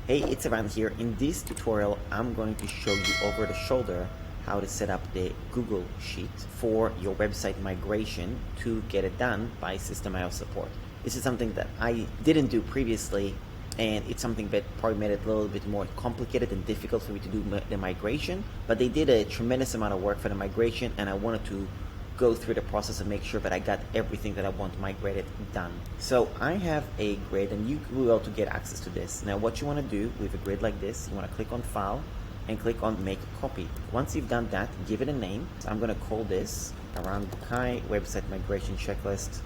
Hey, it's Ivan here. In this tutorial, I'm going to show you over the shoulder how to set up the Google Sheet for your website migration to get it done by Systeme support. This is something that I didn't do previously, and it's something that probably made it a little bit more complicated and difficult for me to do the migration, but they did a tremendous amount of work for the migration, and I wanted to go through the process and make sure that I got everything that I want migrated done. So I have a grid, and you will be able to get access to this. Now what you want to do with a grid like this, you want to click on File and click on Make Copy. Once you've done that, give it a name. So I'm going to call this Around Bukai Website Migration Checklist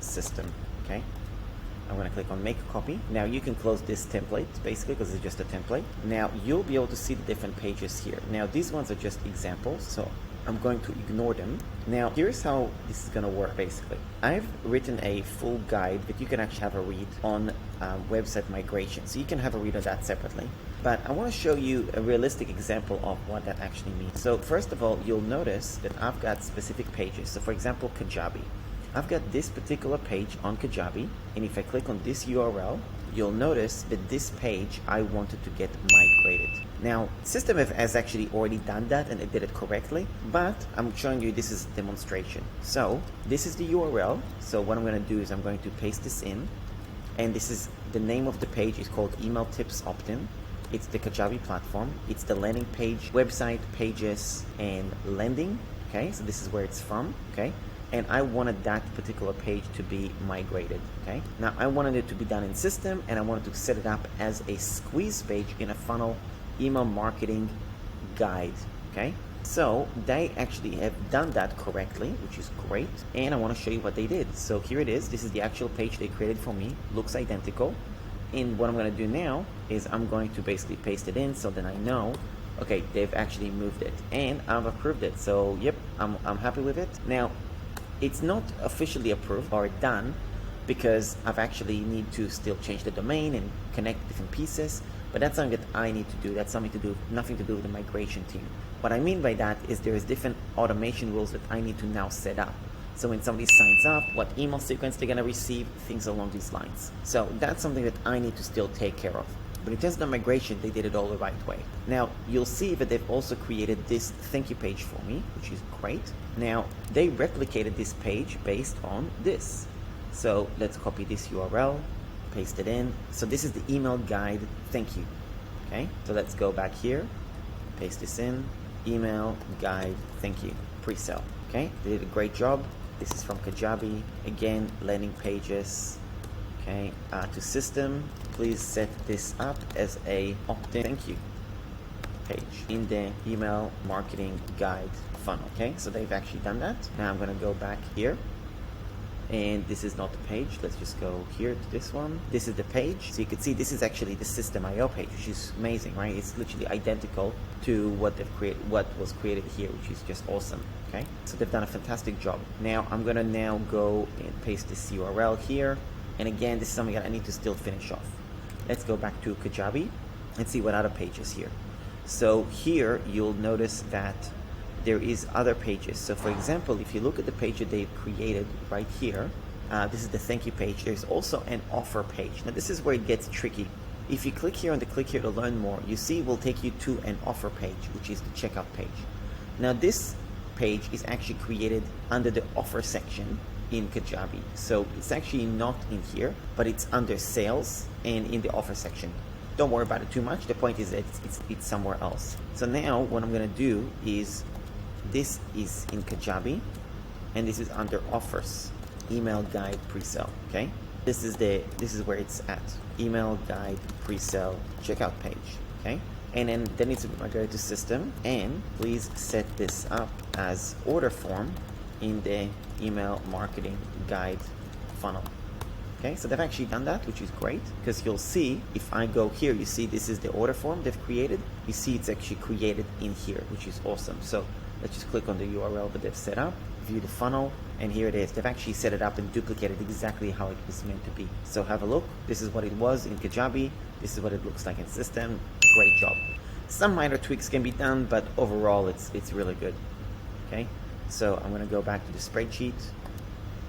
System. Okay. I'm going to click on Make Copy. Now you can close this template basically because it's just a template. Now you'll be able to see the different pages here. Now these ones are just examples, so I'm going to ignore them. Now here's how this is going to work basically. I've written a full guide that you can actually have a read on website migration, so you can have a read of that separately. But I want to show you a realistic example of what that actually means. So first of all, you'll notice that I've got specific pages. So for example, Kajabi. I've got this particular page on Kajabi, and if I click on this URL, you'll notice that this page I wanted to get migrated. Now, Systeme has actually already done that and it did it correctly, but I'm showing you this is a demonstration. So this is the URL. So what I'm going to do is I'm going to paste this in, and this is the name of the page is called Email Tips Opt-in. It's the Kajabi platform. It's the landing page, website, pages, and landing. Okay, so this is where it's from. Okay. And I wanted that particular page to be migrated. Okay. Now I wanted it to be done in Systeme, and I wanted to set it up as a squeeze page in a funnel email marketing guide. Okay. So they actually have done that correctly, which is great. And I want to show you what they did. So here it is. This is the actual page they created for me. Looks identical. And what I'm going to do now is I'm going to basically paste it in so then I know, okay, they've actually moved it and I've approved it. So yep, I'm happy with it. Now, it's not officially approved or done because I've actually need to still change the domain and connect different pieces, but that's something that I need to do. That's something to do, nothing to do with the migration team. What I mean by that is there is different automation rules that I need to now set up. So when somebody signs up, what email sequence they're gonna receive, things along these lines. So that's something that I need to still take care of. But in terms of the migration, they did it all the right way. Now, you'll see that they've also created this thank you page for me, which is great. Now, they replicated this page based on this. So let's copy this URL, paste it in. So this is the email guide thank you. Okay, so let's go back here, paste this in, email guide thank you, pre-sale. Okay, they did a great job. This is from Kajabi. Again, landing pages. Okay, to Systeme, please set this up as a opt-in thank you page in the email marketing guide funnel. Okay, so they've actually done that. Now I'm going to go back here, and this is not the page. Let's just go here to this one. This is the page. So you can see this is actually the Systeme.io page, which is amazing, right? It's literally identical to what they've created, what was created here, which is just awesome. Okay, so they've done a fantastic job. Now I'm going to now go and paste this URL here. And again, this is something that I need to still finish off. Let's go back to Kajabi and see what other pages here. So here you'll notice that there is other pages. So for example, if you look at the page that they've created right here, this is the thank you page. There's also an offer page. Now this is where it gets tricky. If you click here and click here to learn more, you see it will take you to an offer page, which is the checkout page. Now this page is actually created under the offer section in Kajabi. So it's actually not in here, but it's under sales and in the offer section. Don't worry about it too much. The point is that it's somewhere else. So now what I'm going to do is this is in Kajabi, and this is under offers, email guide pre-sale. Okay, this is where it's at. Email guide pre-sale checkout page. Okay, and then it's migrated to Systeme, and please set this up as order form in the email marketing guide funnel. Okay, so they've actually done that, which is great, because you'll see if I go here, you see this is the order form they've created. You see it's actually created in here, which is awesome. So let's just click on the URL that they've set up, view the funnel, and here it is. They've actually set it up and duplicated exactly how it was meant to be. So have a look. This is what it was in Kajabi. This is what it looks like in Systeme. Great job. Some minor tweaks can be done, but overall it's really good. Okay. So I'm going to go back to the spreadsheet,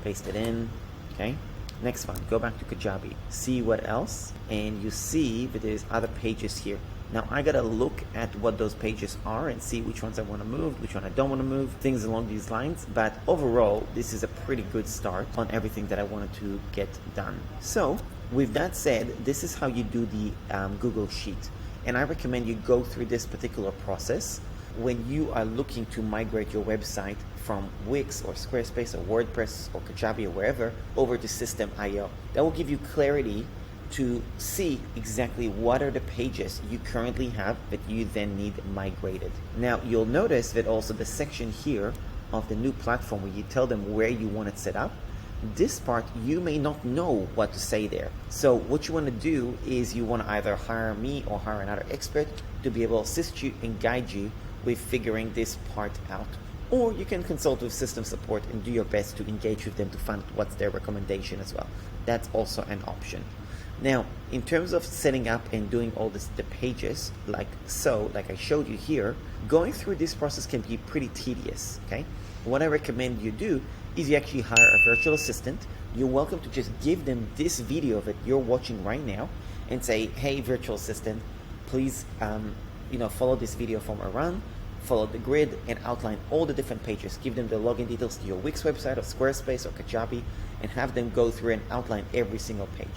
paste it in. Okay, Next one, go back to Kajabi, see what else, and you see that there's other pages here. Now I gotta look at what those pages are and see which ones I want to move, which one I don't want to move, things along these lines. But overall, this is a pretty good start on everything that I wanted to get done. So with that said, this is how you do the Google Sheet. And I recommend you go through this particular process when you are looking to migrate your website from Wix or Squarespace or WordPress or Kajabi or wherever over to Systeme.io. That will give you clarity to see exactly what are the pages you currently have that you then need migrated. Now you'll notice that also the section here of the new platform where you tell them where you want it set up, this part you may not know what to say there. So what you want to do is you want to either hire me or hire another expert to be able to assist you and guide you with figuring this part out. Or you can consult with system support and do your best to engage with them to find what's their recommendation as well. That's also an option. Now, in terms of setting up and doing all this, the pages, like I showed you here, going through this process can be pretty tedious, okay? What I recommend you do is you actually hire a virtual assistant. You're welcome to just give them this video that you're watching right now and say, hey, virtual assistant, please follow this video from Iran, follow the grid and outline all the different pages. Give them the login details to your Wix website or Squarespace or Kajabi and have them go through and outline every single page.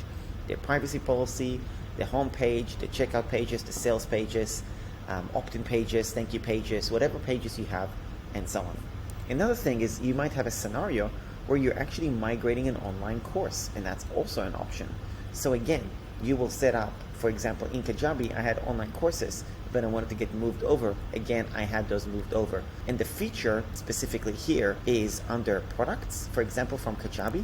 Their privacy policy, the home page, the checkout pages, the sales pages, opt-in pages, thank you pages, whatever pages you have, and so on. Another thing is you might have a scenario where you're actually migrating an online course, and that's also an option. So again, you will set up, for example, in Kajabi, I had online courses, but I wanted to get moved over. Again, I had those moved over. And the feature specifically here is under products, for example, from Kajabi.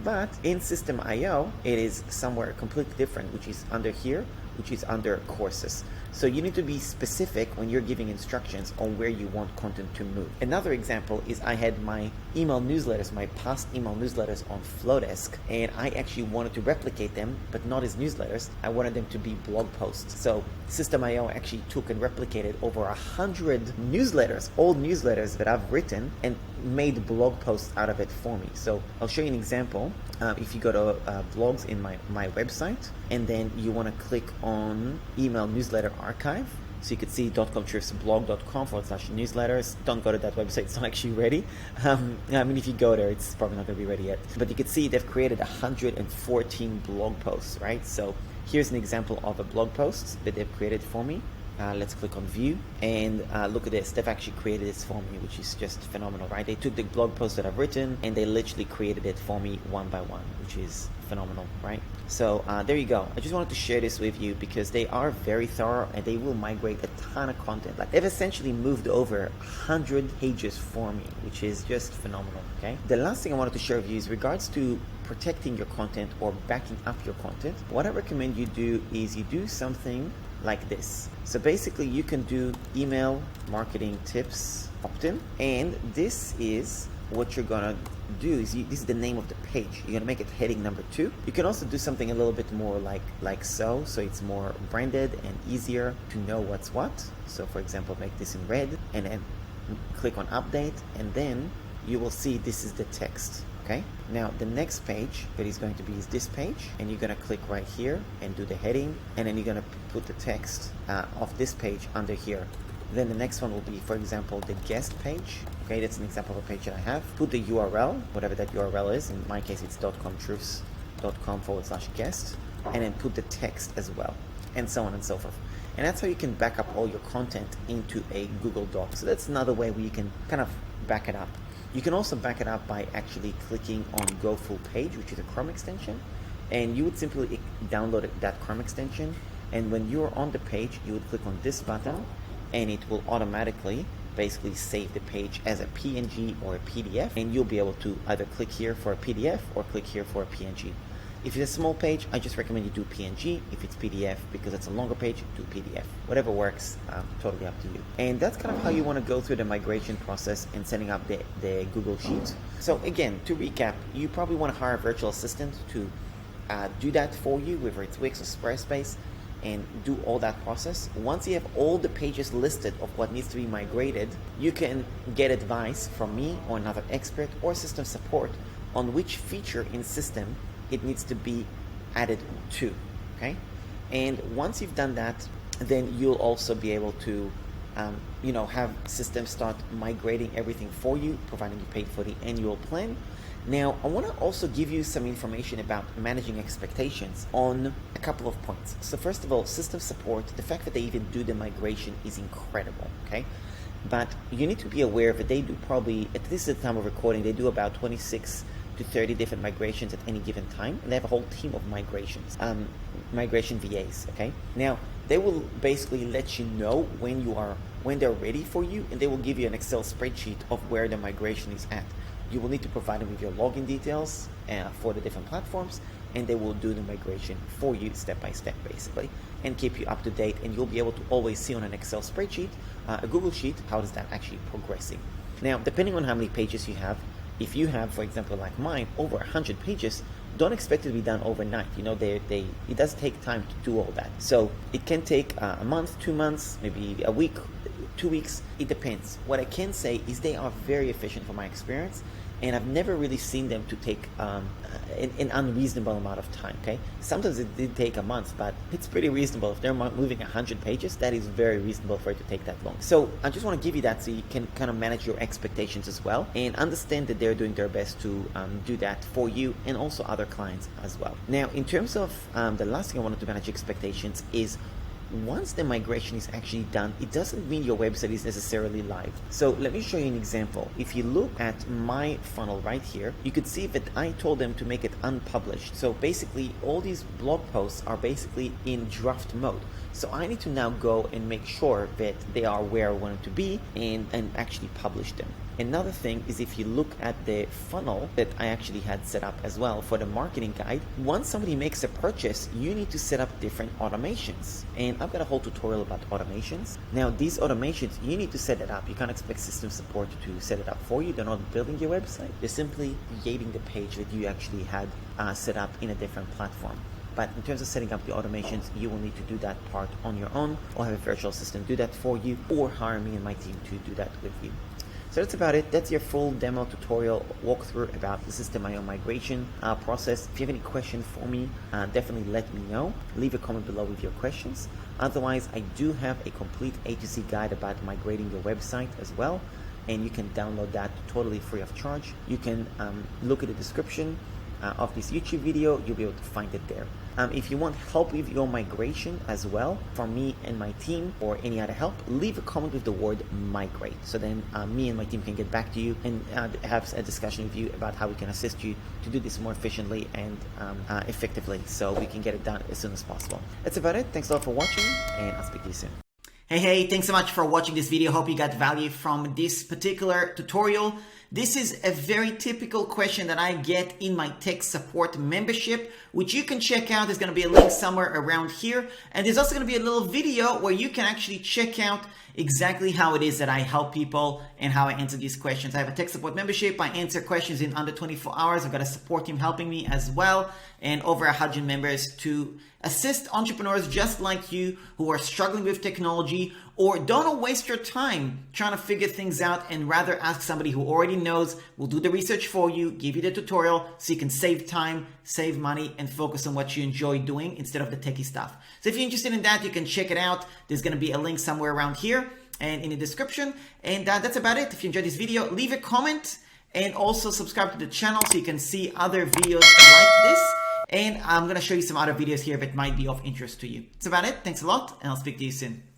But in Systeme.io, it is somewhere completely different, which is under here, which is under courses. So you need to be specific when you're giving instructions on where you want content to move. Another example is I had my email newsletters, my past email newsletters on Flowdesk, and I actually wanted to replicate them, but not as newsletters. I wanted them to be blog posts. So Systeme.io actually took and replicated over 100 newsletters, old newsletters that I've written, and made blog posts out of it for me. So I'll show you an example. If you go to blogs in my website, and then you want to click on email newsletter archive, so you could see .com/blog.com/newsletters. Don't go to that website, it's not actually ready. I mean, if you go there, it's probably not going to be ready yet. But you could see they've created 114 blog posts, right? So here's an example of a blog post that they've created for me. Let's click on view and look at this. They've actually created this for me, which is just phenomenal, right? They took the blog post that I've written and they literally created it for me one by one, which is phenomenal, right? So there you go. I just wanted to share this with you because they are very thorough and they will migrate a ton of content. Like they've essentially moved over 100 pages for me, which is just phenomenal, okay? The last thing I wanted to share with you is regards to protecting your content or backing up your content. What I recommend you do is you do something like this. So basically you can do email marketing tips opt-in, and this is what you're gonna do is this is the name of the page. You're gonna make it heading number 2. You can also do something a little bit more like so it's more branded and easier to know what's what. So for example, make this in red and then click on update, and then you will see this is the text. Okay, now the next page that is going to be is this page, and you're going to click right here and do the heading, and then you're going to put the text of this page under here. Then the next one will be, for example, the guest page. Okay, that's an example of a page that I have. Put the URL, whatever that URL is. In my case, it's .comtruths.com/guest, and then put the text as well, and so on and so forth. And that's how you can back up all your content into a Google Doc. So that's another way where you can kind of back it up. You can also back it up by actually clicking on Go Full Page, which is a Chrome extension, and you would simply download that Chrome extension, and when you're on the page, you would click on this button, and it will automatically basically save the page as a PNG or a PDF, and you'll be able to either click here for a PDF or click here for a PNG. If it's a small page, I just recommend you do PNG. If it's PDF, because it's a longer page, do PDF. Whatever works, totally up to you. And that's kind of how you want to go through the migration process and setting up the Google Sheets. So again, to recap, you probably want to hire a virtual assistant to do that for you, whether it's Wix or Squarespace, and do all that process. Once you have all the pages listed of what needs to be migrated, you can get advice from me or another expert or system support on which feature in system it needs to be added to, okay? And once you've done that, then you'll also be able to have systems start migrating everything for you, providing you paid for the annual plan. Now, I want to also give you some information about managing expectations on a couple of points. So first of all, system support, the fact that they even do the migration is incredible, okay? But you need to be aware that they do probably, at least at the time of recording, they do about 26 to 30 different migrations at any given time, and they have a whole team of migration VAs, okay? Now, they will basically let you know when they're ready for you, and they will give you an Excel spreadsheet of where the migration is at. You will need to provide them with your login details for the different platforms, and they will do the migration for you step by step, basically, and keep you up to date. And you'll be able to always see on an Excel spreadsheet, a Google Sheet, how is that actually progressing. Now, depending on how many pages you have, if you have, for example, like mine, over 100 pages, don't expect it to be done overnight. It does take time to do all that. So it can take a month, 2 months, maybe a week, 2 weeks. It depends. What I can say is they are very efficient from my experience, and I've never really seen them to take an unreasonable amount of time, okay? Sometimes it did take a month, but it's pretty reasonable. If they're moving 100 pages, that is very reasonable for it to take that long. So I just want to give you that so you can kind of manage your expectations as well, and understand that they're doing their best to do that for you and also other clients as well. Now, in terms of the last thing I wanted to manage expectations is, once the migration is actually done, it doesn't mean your website is necessarily live. So let me show you an example. If you look at my funnel right here, you could see that I told them to make it unpublished. So basically all these blog posts are basically in draft mode. So I need to now go and make sure that they are where I want them to be and actually publish them. Another thing is, if you look at the funnel that I actually had set up as well for the marketing guide, once somebody makes a purchase, you need to set up different automations. And I've got a whole tutorial about automations. Now, these automations, you need to set it up. You can't expect system support to set it up for you. They're not building your website. They're simply creating the page that you actually had set up in a different platform. But in terms of setting up the automations, you will need to do that part on your own, or have a virtual assistant do that for you, or hire me and my team to do that with you. So that's about it. That's your full demo tutorial walkthrough about the Systeme migration process. If you have any questions for me, definitely let me know. Leave a comment below with your questions. Otherwise, I do have a complete A to Z guide about migrating your website as well, and you can download that totally free of charge. You can look at the description of this YouTube video. You'll be able to find it there. If you want help with your migration as well from me and my team, or any other help, leave a comment with the word migrate. So then me and my team can get back to you and have a discussion with you about how we can assist you to do this more efficiently and effectively, so we can get it done as soon as possible. That's about it. Thanks a lot for watching, and I'll speak to you soon. Hey, thanks so much for watching this video. Hope you got value from this particular tutorial. This is a very typical question that I get in my tech support membership, which you can check out. There's going to be a link somewhere around here. And there's also going to be a little video where you can actually check out exactly how it is that I help people and how I answer these questions. I have a tech support membership. I answer questions in under 24 hours. I've got a support team helping me as well, and over 100 members to assist entrepreneurs just like you who are struggling with technology, or don't waste your time trying to figure things out and rather ask somebody who already knows, will do the research for you, give you the tutorial so you can save time, save money, and focus on what you enjoy doing instead of the techie stuff. So if you're interested in that, you can check it out. There's going to be a link somewhere around here and in the description. And that's about it. If you enjoyed this video, leave a comment and also subscribe to the channel so you can see other videos like this. And I'm going to show you some other videos here that might be of interest to you. That's about it. Thanks a lot, and I'll speak to you soon.